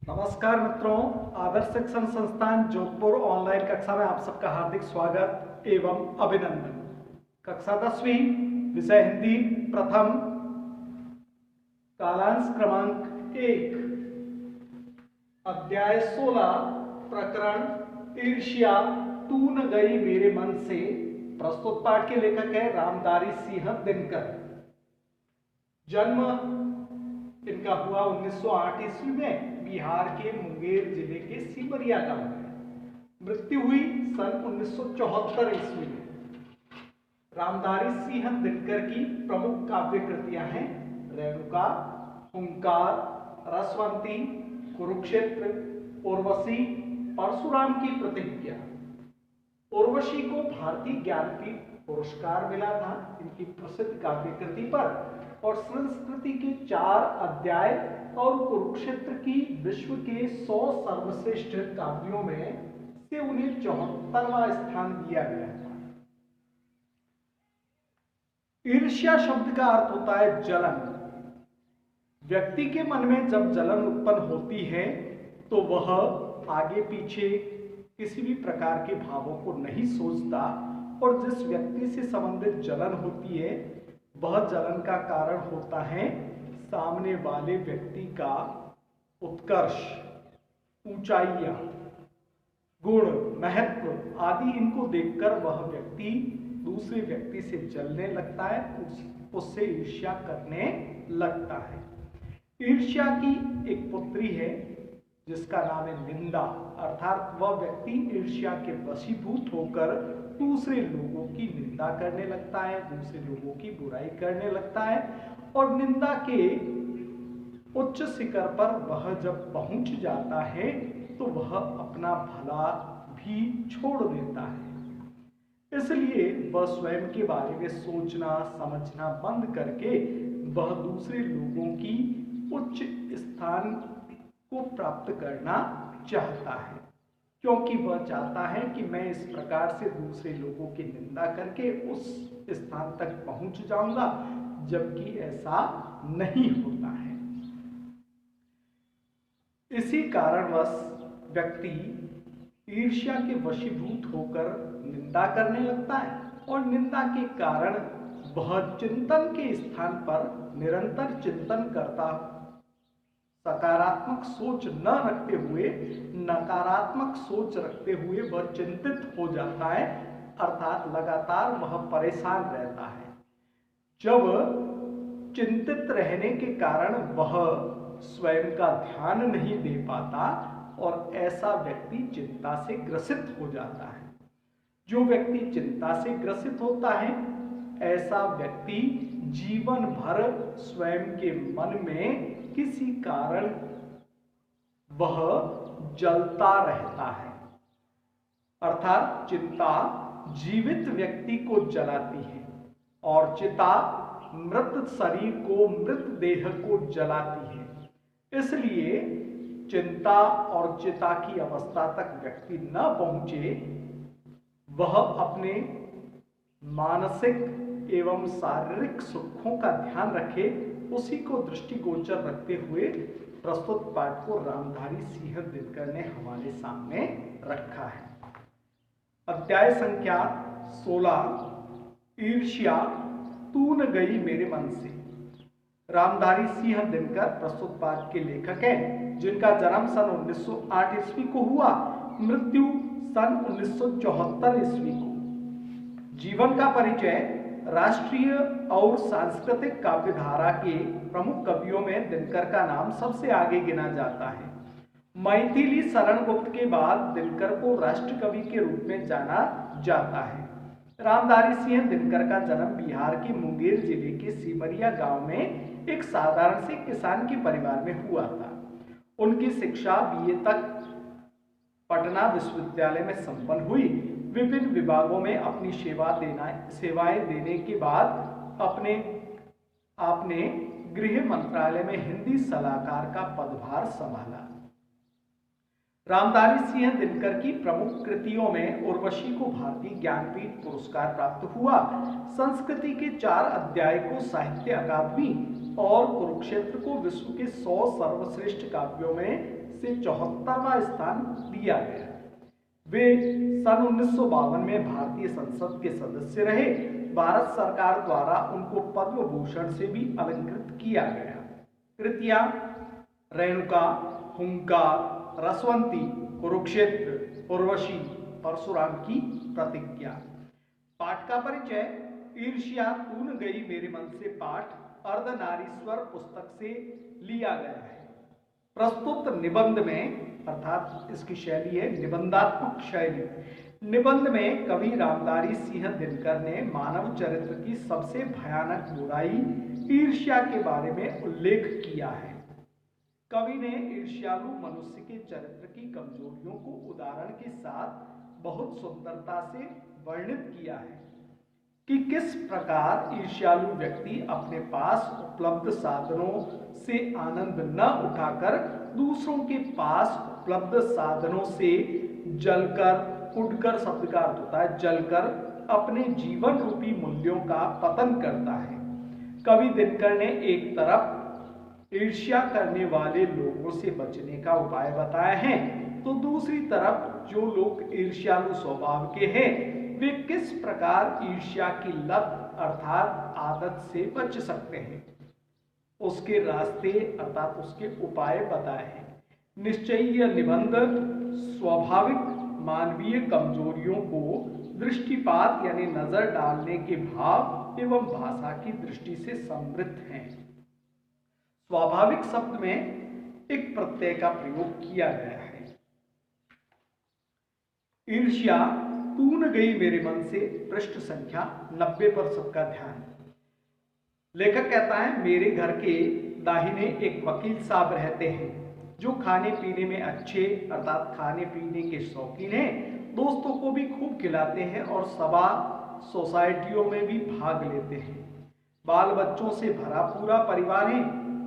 नमस्कार मित्रों, आदर्श शिक्षण संस्थान जोधपुर ऑनलाइन कक्षा में आप सबका हार्दिक स्वागत एवं अभिनंदन। कक्षा 10वीं, विषय हिंदी, प्रथम, कालांश क्रमांक 1, अध्याय 16, प्रकरण ईर्ष्या तू न गई मेरे मन से। प्रस्तुत पाठ के लेखक है रामधारी सिंह दिनकर। जन्म इनका हुआ 1908 ईस्वी में बिहार के मुंगेर जिले के सिमरिया गांव में। मृत्यु हुई सन 1974 ईस्वी में। रामधारी सिंह दिनकर की प्रमुख काव्य कृतियां हैं रेणुका, हुंकार, रसवंती, कुरुक्षेत्र, उर्वशी, परशुराम की प्रतिज्ञा। उर्वशी को भारतीय ज्ञानपीठ पुरस्कार मिला था इनकी प्रसिद्ध काव्य कृति पर, और संस्कृति के 4 अध्याय और कुरुक्षेत्र की विश्व के 100 सर्वश्रेष्ठ काव्यों में से उन्हें 74वां स्थान दिया गया था। ईर्ष्या शब्द का अर्थ होता है जलन। व्यक्ति के मन में जब जलन उत्पन्न होती है तो वह आगे पीछे किसी भी प्रकार के भावों को नहीं सोचता, और जिस व्यक्ति से संबंधित जलन होती है वह जलन का कारण होता है सामने वाले व्यक्ति का उत्कर्ष, ऊंचाइयां, गुण, महत्व आदि। इनको देखकर वह व्यक्ति दूसरे व्यक्ति से जलने लगता है, उससे ईर्ष्या करने लगता है। ईर्ष्या की एक पुत्री है जिसका नाम है निंदा, अर्थात वह व्यक्ति ईर्ष्या के वशीभूत होकर दूसरे लोगों की निंदा करने लगता है, दूसरे लोगों की बुराई करने लगता है, और निंदा के उच्च शिखर पर वह जब पहुंच जाता है तो वह अपना भला भी छोड़ देता है। इसलिए वह स्वयं के बारे में सोचना समझना बंद करके वह दूसरे लोगों की उच्च स्थान को प्राप्त करना चाहता है, क्योंकि वह चाहता है कि मैं इस प्रकार से दूसरे लोगों की निंदा करके उस स्थान तक पहुंच जाऊंगा, जबकि ऐसा नहीं होता है। इसी कारणवश व्यक्ति ईर्ष्या के वशीभूत होकर निंदा करने लगता है, और निंदा के कारण वह चिंतन के स्थान पर निरंतर चिंतन करता, सकारात्मक सोच न रखते हुए नकारात्मक सोच रखते हुए वह चिंतित हो जाता है, अर्थात लगातार वह परेशान रहता है। जब चिंतित रहने के कारण वह स्वयं का ध्यान नहीं दे पाता, और ऐसा व्यक्ति चिंता से ग्रसित हो जाता है। जो व्यक्ति चिंता से ग्रसित होता है ऐसा व्यक्ति जीवन भर स्वयं के मन में किसी कारण वह जलता रहता है, अर्थात चिंता जीवित व्यक्ति को जलाती है और चिता मृत शरीर को, मृत देह को जलाती है। इसलिए चिंता और चिता की अवस्था तक व्यक्ति न पहुंचे, वह अपने मानसिक एवं शारीरिक सुखों का ध्यान रखे, उसी को दृष्टिगोचर रखते हुए प्रस्तुत पाठ को रामधारी सिंह दिनकर ने हमारे सामने रखा है। अध्याय संख्या 16, ईर्ष्या तू न गई मेरे मन से। रामधारी सिंह दिनकर प्रस्तुत पाठ के लेखक हैं, जिनका जन्म सन 1908 ईस्वी को हुआ, मृत्यु सन 1974 ईस्वी को। जीवन का परिचय। राष्ट्रीय और सांस्कृतिक काव्यधारा के प्रमुख कवियों में दिनकर का नाम सबसे आगे गिना जाता है। मैथिली शरण गुप्त के बाद दिनकर को राष्ट्र कवि के रूप में जाना जाता है। रामधारी सिंह दिनकर का जन्म बिहार के मुंगेर जिले के सिमरिया गांव में एक साधारण से किसान के परिवार में हुआ था। उनकी शिक्षा BA तक पटना विश्वविद्यालय में संपन्न हुई। विभिन्न विभागों में अपनी सेवाएं देने के बाद आपने गृह मंत्रालय में हिंदी सलाहकार का पदभार संभाला। रामधारी सिंह दिनकर की प्रमुख कृतियों में उर्वशी को भारतीय ज्ञानपीठ पुरस्कार प्राप्त हुआ, संस्कृति के 4 अध्याय को साहित्य अकादमी और कुरुक्षेत्र को विश्व के 100 सर्वश्रेष्ठ काव्यों में से 74वां स्थान दिया गया। वे सन 1952 में भारतीय संसद के सदस्य रहे। भारत सरकार द्वारा उनको पद्म भूषण से भी अलंकृत किया गया। कृतियां रेणुका, हुंकार, रसवंती, कुरुक्षेत्र, उर्वशी, परशुराम की प्रतिज्ञा। पाठ का परिचय। ईर्ष्या तू न गई मेरे मन से पाठ अर्धनारीश्वर पुस्तक से लिया गया है। प्रस्तुत निबंध में, अर्थात इसकी शैली है निबंधात्मक शैली। निबंध में कवि रामधारी सिंह दिनकर ने मानव चरित्र की सबसे भयानक बुराई ईर्ष्या के बारे में उल्लेख किया है। कवि ने ईर्ष्यालु मनुष्य के चरित्र की कमजोरियों को उदाहरण के साथ बहुत सुंदरता से वर्णित किया है कि किस प्रकार ईर्ष्यालु व्यक्ति अपने पास उपलब्ध साधनों से आनंद न उठाकर दूसरों के पास उपलब्ध साधनों से जलकर, उड़कर शब्द का अर्थ होता है जलकर, अपने जीवन रूपी मूल्यों का पतन करता है। कवि दिनकर ने एक तरफ ईर्ष्या करने वाले लोगों से बचने का उपाय बताए हैं, तो दूसरी तरफ जो लोग ईर्ष्यालु स्वभाव के हैं वे किस प्रकार ईर्ष्या की लत अर्थात आदत से बच सकते हैं, उसके रास्ते अर्थात उसके उपाय बताए हैं। निश्चय यह निबंध स्वाभाविक मानवीय कमजोरियों को दृष्टिपात यानी नजर डालने के भाव एवं भाषा की दृष्टि से समृद्ध है। स्वाभाविक शब्द में एक प्रत्यय का प्रयोग किया गया है। ईर्ष्या तू न गई मेरे मन से, पृष्ठ संख्या 90 पर सबका ध्यान। लेखक कहता है मेरे घर के दाहिने एक वकील साहब रहते हैं जो खाने पीने में अच्छे अर्थात खाने पीने के शौकीन हैं, दोस्तों को भी खूब खिलाते हैं और सभा सोसाइटियों में भी भाग लेते हैं। बाल बच्चों से भरा पूरा परिवार है,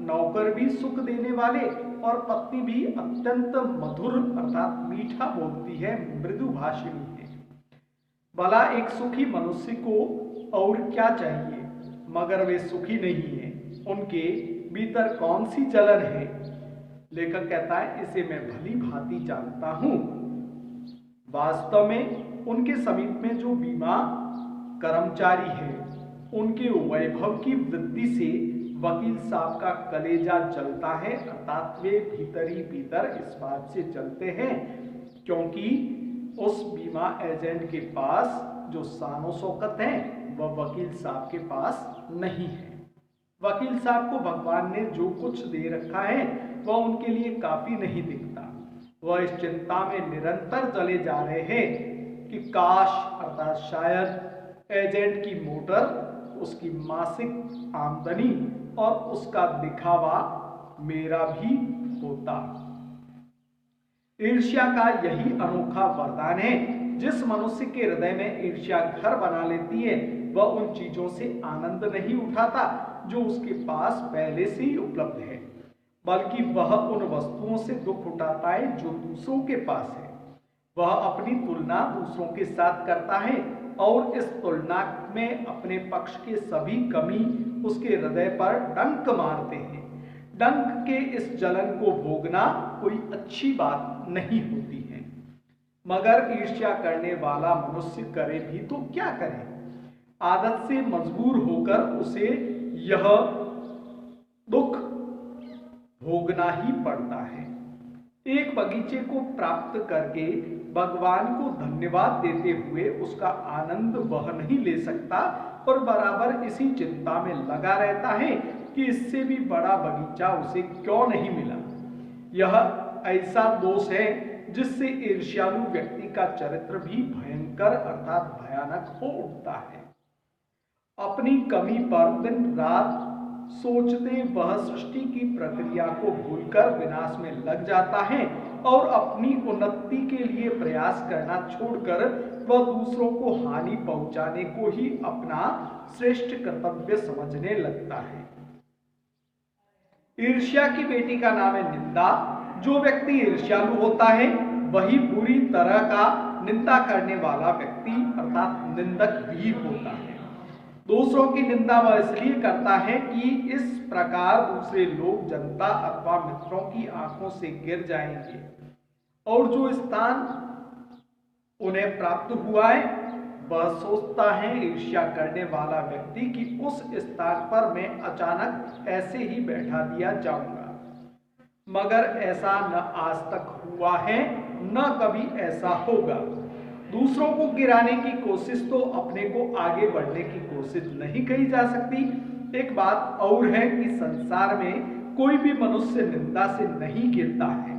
नौकर भी सुख देने वाले और पत्नी भी अत्यंत मधुर अर्थात मीठा बोलती है, मृदु भाषिणी है। भला एक सुखी मनुष्य को और क्या चाहिए, मगर वे सुखी नहीं है, उनके भीतर कौन सी जलन है। लेखक कहता है इसे मैं भली भांति जानता हूं। वास्तव में उनके समीप में जो बीमा कर्मचारी है उनके वैभव की वृद्धि से वकील साहब का कलेजा जलता है, अर्थात वे भीतर ही भीतर इस बात से जलते हैं क्योंकि उस बीमा एजेंट के पास जो शानो शौकत है वह वकील साहब के पास नहीं है। वकील साहब को भगवान ने जो कुछ दे रखा है वह उनके लिए काफी नहीं दिखता। वह इस चिंता में निरंतर चले जा रहे हैं कि काश अर्थात शायद एजेंट की मोटर, उसकी मासिक आमदनी और उसका दिखावा मेरा भी होता। ईर्ष्या का यही अनोखा वरदान है। जिस मनुष्य के हृदय में ईर्ष्या घर बना लेती है वह उन चीजों से आनंद नहीं उठाता जो उसके पास पहले से ही उपलब्ध है, बल्कि वह उन वस्तुओं से दुख उठाता है जो दूसरों के पास है। वह अपनी तुलना दूसरों के साथ करता है और इस तुलना में अपने पक्ष के सभी कमी उसके हृदय पर डंक मारते हैं। डंक के इस जलन को भोगना कोई अच्छी बात नहीं होती है, मगर ईर्ष्या करने वाला मनुष्य करे भी तो क्या करे, आदत से मजबूर होकर उसे यह दुख भोगना ही पड़ता है। एक बगीचे को प्राप्त करके भगवान को धन्यवाद देते हुए उसका आनंद वह नहीं ले सकता और बराबर इसी चिंता में लगा रहता है कि इससे भी बड़ा बगीचा उसे क्यों नहीं मिला। यह ऐसा दोष है जिससे ईर्ष्यालु व्यक्ति का चरित्र भी भयंकर अर्थात भयानक हो उठता है। अपनी कमी पर दिन रात सोचते वह सृष्टि की प्रक्रिया को भूलकर विनाश में लग जाता है और अपनी उन्नति के लिए प्रयास करना छोड़कर वह दूसरों को हानि पहुंचाने को ही अपना श्रेष्ठ कर्तव्य समझने लगता है। ईर्ष्या की बेटी का नाम है निंदा। जो व्यक्ति ईर्ष्यालु होता है वही बुरी तरह का निंदा करने वाला व्यक्ति अर्थात निंदक भी होता है। दूसरों की निंदा वह इसलिए करता है कि इस प्रकार दूसरे लोग, जनता अथवा मित्रों की आंखों से गिर जाएंगे और जो स्थान उन्हें प्राप्त हुआ है वह सोचता है ईर्ष्या करने वाला व्यक्ति कि उस स्थान पर मैं अचानक ऐसे ही बैठा दिया जाऊंगा, मगर ऐसा न आज तक हुआ है न कभी ऐसा होगा। दूसरों को गिराने की कोशिश तो अपने को आगे बढ़ने की कोशिश नहीं कही जा सकती। एक बात और है कि संसार में कोई भी मनुष्य निंदा से नहीं गिरता है,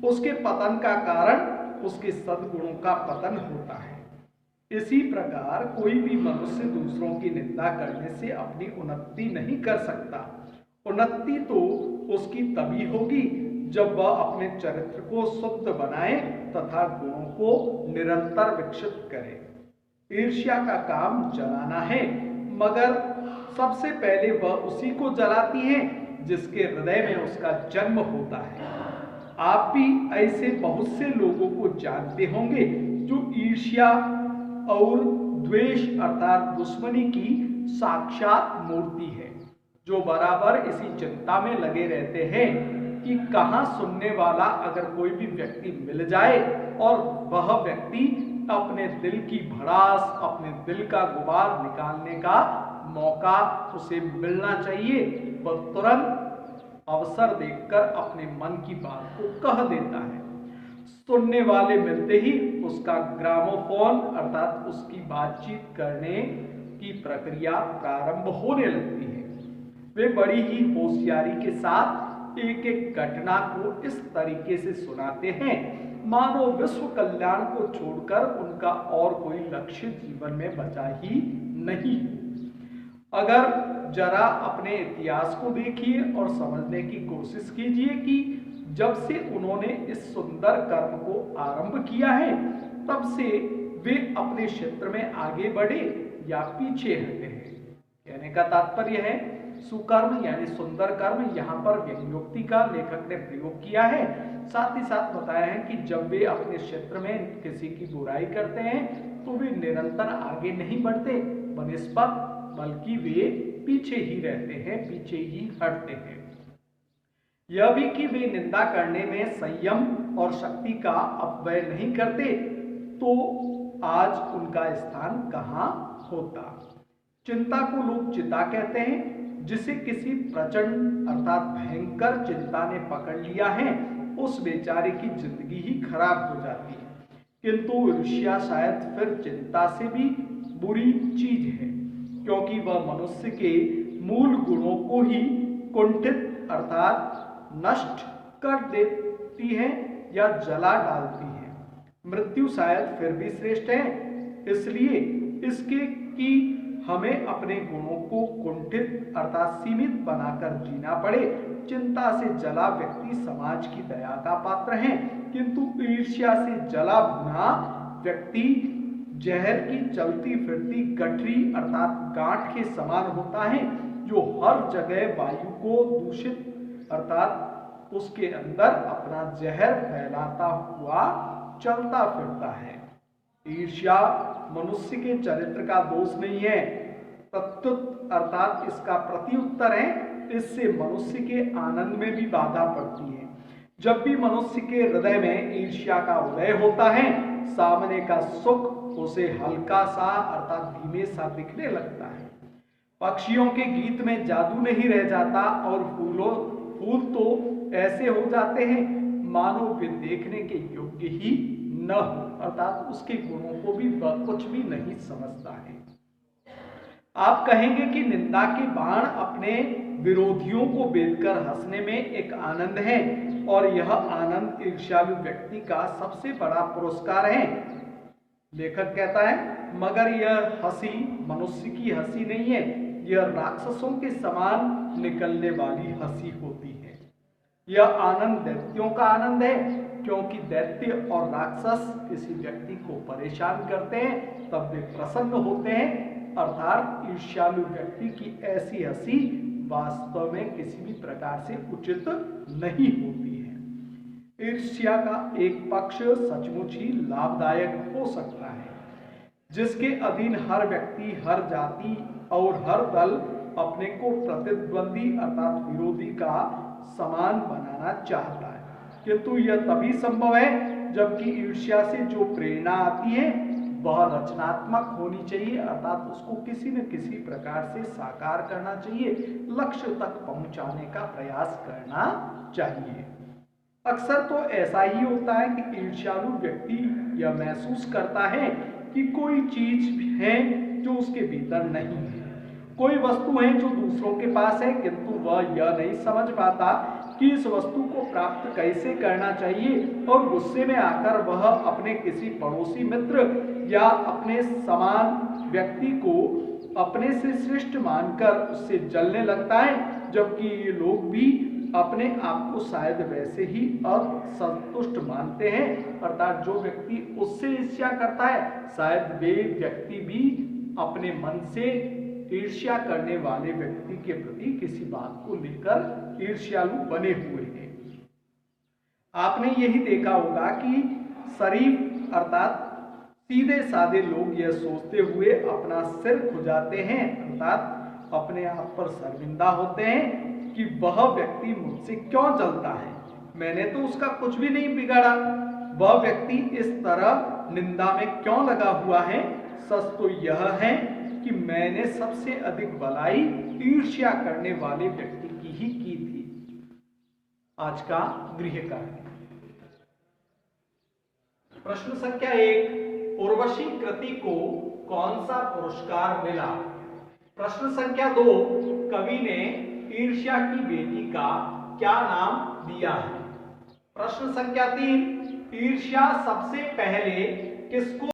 उसके पतन का कारण उसके सद्गुणों का पतन होता है। इसी प्रकार कोई भी मनुष्य दूसरों की निंदा करने से अपनी उन्नति नहीं कर सकता। उन्नति तो उसकी तभी होगी जब वह अपने चरित्र को शुद्ध बनाए तथा गुणों को निरंतर विकसित करे। ईर्ष्या का काम जलाना है, मगर सबसे पहले वह उसी को जलाती है जिसके हृदय में उसका जन्म होता है। आप भी ऐसे बहुत से लोगों को जानते होंगे जो ईर्ष्या और द्वेष अर्थात दुश्मनी की साक्षात मूर्ति है, जो बराबर इसी चिंता में लगे रहते हैं कि कहां सुनने वाला अगर कोई भी व्यक्ति मिल जाए और वह व्यक्ति अपने दिल की भड़ास, अपने दिल का गुबार निकालने का मौका उसे मिलना चाहिए, वह तुरंत अवसर देखकर अपने मन की बात को कह देता है। सुनने वाले मिलते ही उसका ग्रामोफोन अर्थात उसकी बातचीत करने की प्रक्रिया प्रारंभ होने लगती है। वे बड़ी ही होशियारी के साथ एक एक घटना को इस तरीके से सुनाते हैं मानो विश्व कल्याण को छोड़कर उनका और कोई लक्ष्य जीवन में बचा ही नहीं। अगर जरा अपने इतिहास को देखिए और समझने की कोशिश कीजिए कि जब से उन्होंने इस सुंदर कर्म को आरंभ किया है तब से वे अपने क्षेत्र में आगे बढ़े या पीछे हटे हैं। कहने का तात्पर्य है सुकर्म यानी सुंदर कर्म, यहाँ पर व्यंग्योक्ति का लेखक ने प्रयोग किया है। साथ ही साथ बताया है कि जब वे अपने क्षेत्र में किसी की बुराई करते हैं तो वे निरंतर आगे नहीं बढ़ते बनिस्बत, बल्कि वे पीछे ही रहते हैं, पीछे ही हटते हैं। यह भी कि वे निंदा करने में संयम और शक्ति का अपव्यय नहीं करते तो आज उनका स्थान कहाँ होता। चिंता को लोग चिता कहते हैं, जिसे किसी प्रचंड अर्थात भयंकर चिंता ने पकड़ लिया है उस बेचारे की जिंदगी ही खराब हो जाती है। किंतु ईर्ष्या शायद फिर चिंता से भी बुरी चीज है, क्योंकि वह मनुष्य के मूल गुणों को ही कुंठित अर्थात नष्ट कर देती है या जला डालती है। मृत्यु शायद फिर भी श्रेष्ठ है, इसलिए इसके कि हमें अपने गुणों को कुंठित अर्थात सीमित बनाकर जीना पड़े। चिंता से जला व्यक्ति समाज की दया का पात्र है, किंतु ईर्ष्या से जला भुना व्यक्ति जहर की चलती फिरती गठरी अर्थात गांठ के समान होता है, जो हर जगह वायु को दूषित अर्थात उसके अंदर अपना जहर फैलाता हुआ चलता फिरता है। ईर्ष्या मनुष्य के चरित्र का दोष नहीं है, प्रत्युत अर्थात इसका प्रत्युत्तर है। इससे मनुष्य के आनंद में भी बाधा पड़ती है। जब भी मनुष्य के हृदय में ईर्ष्या का उदय होता है, सामने का सुख उसे हल्का सा अर्थात धीमे सा दिखने लगता है। पक्षियों के गीत में जादू नहीं रह जाता और फूल तो ऐसे हो जाते हैं मानो वे देखने के योग्य ही न हो, अर्थात उसके गुणों को भी वह कुछ भी नहीं समझता है। आप कहेंगे कि निंदा के बाण अपने विरोधियों को बेधकर हंसने में एक आनंद है और यह आनंद ईर्ष्यालु व्यक्ति का सबसे बड़ा पुरस्कार है। लेखक कहता है मगर यह हंसी मनुष्य की हंसी नहीं है, यह राक्षसों के समान निकलने वाली हंसी होती है। यह आनंद दैत्यों का आनंद है, क्योंकि दैत्य और राक्षस किसी व्यक्ति को परेशान करते हैं तब वे प्रसन्न होते हैं, अर्थात ईर्ष्यालु व्यक्ति की ऐसी हंसी वास्तव में किसी भी प्रकार से उचित नहीं होती है। ईर्ष्या का एक पक्ष सचमुच ही लाभदायक हो सकता है। जिसके अधीन हर व्यक्ति, हर जाति और हर दल अपने को प्रतिद्वंदी अर्थात विरोधी का समान बनाना चाहता है। किंतु यह तभी संभव है जबकि ईर्ष्या से जो प्रेरणा आती है वह रचनात्मक होनी चाहिए, अर्थात उसको किसी न किसी प्रकार से साकार करना चाहिए, लक्ष्य तक पहुंचाने का प्रयास करना चाहिए। अक्सर तो ऐसा ही होता है कि ईर्ष्यालु व्यक्ति यह महसूस करता है कि कोई चीज है जो उसके भीतर नहीं है, कोई वस्तु है जो दूसरों के पास है, किंतु वह यह नहीं समझ पाता कि इस वस्तु को प्राप्त कैसे करना चाहिए और गुस्से में आकर वह अपने किसी पड़ोसी मित्र या अपने समान व्यक्ति को अपने से श्रेष्ठ मानकर उससे जलने लगता है, जबकि ये लोग भी अपने आप को शायद वैसे ही असंतुष्ट मानते हैं। अर्थात जो व्यक्ति उससे ईर्ष्या करता है शायद वे व्यक्ति भी अपने मन से ईर्ष्या करने वाले व्यक्ति के प्रति किसी बात को लेकर ईर्ष्यालु बने हुए हैं। आपने यही देखा होगा कि शरीफ अर्थात सीधे साधे लोग यह सोचते हुए अपना सिर खुजाते हैं, अर्थात अपने आप पर शर्मिंदा होते हैं कि वह व्यक्ति मुझसे क्यों जलता है, मैंने तो उसका कुछ भी नहीं बिगाड़ा, वह व्यक्ति इस तरह निंदा में क्यों लगा हुआ है। सच तो यह है कि मैंने सबसे अधिक भलाई ईर्ष्या करने वाले व्यक्ति की ही की थी। आज का गृह कार्य प्रश्न संख्या 1, उर्वशी कृति को कौन सा पुरस्कार मिला? प्रश्न संख्या 2, कवि ने ईर्ष्या की बेटी का क्या नाम दिया है? प्रश्न संख्या 3, ईर्ष्या सबसे पहले किसको